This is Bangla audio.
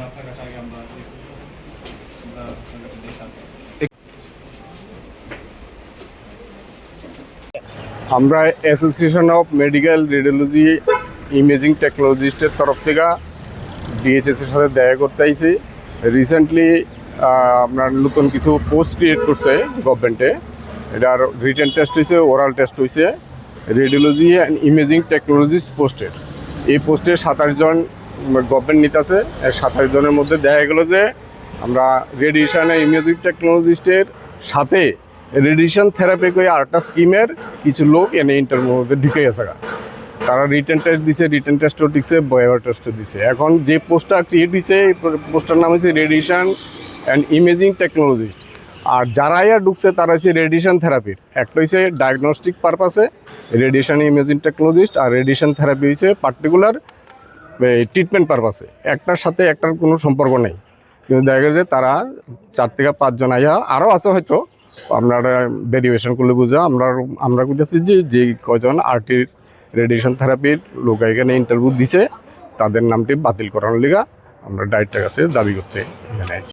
আপনার কাছে আগে আমরা আপনার কাছে দিয়ে থাকবো। আমরা association of medical radiology imaging টেকনোলজিস্টের তরফ থেকে ডিএইচএসের সাথে দেখা করতে আইছি। রিসেন্টলি আপনার নতুন কিছু পোস্ট ক্রিয়েট করছে গভর্নমেন্টে। এটার রিটেন টেস্ট হয়েছে, ওরাল টেস্ট হয়েছে, রেডিওলজি অ্যান্ড ইমেজিং টেকনোলজিস্ট পোস্টের। এই পোস্টে 27 জন গভর্নমেন্ট নিতে আছে। 27 জনের মধ্যে দেখা গেলো যে আমরা রেডিয়েশন অ্যান্ড ইমেজিং টেকনোলজিস্টের সাথে রেডিয়েশন থেরাপি করে আরেকটা স্কিমের কিছু লোক এনে ইন্টারভিউর মধ্যে ঢুকে গেছে। তারা রিটেন টেস্ট দিছে, রিটেন টেস্টও দিচ্ছে, বয়ার টেস্টও দিছে। এখন যে পোস্টটা ক্রিয়েট হয়েছে এই পোস্টটার নাম হচ্ছে রেডিয়েশন অ্যান্ড ইমেজিং টেকনোলজিস্ট। আর যারা ঢুকছে তারা হচ্ছে রেডিয়েশন থেরাপির। একটা হচ্ছে ডায়াগনস্টিক পারপাসে রেডিয়েশন ইমেজিং টেকনোলজিস্ট, আর রেডিয়েশন থেরাপি হচ্ছে পার্টিকুলার ট্রিটমেন্ট পারপাসে। একটার সাথে একটার কোনো সম্পর্ক নেই। কিন্তু দেখা গেছে তারা 4 থেকে 5 জন আরও আছে হয়তো, আপনারা ভেরিফিকেশন করলে বুঝা। আমরা বুঝেছি যে কজন আরটির রেডিয়েশন থেরাপির লোক এখানে ইন্টারভিউ দিছে তাদের নামটি বাতিল করানোর লিগা আমরা ডাইরেক্টর কাছে দাবি করতে এখানে আছি।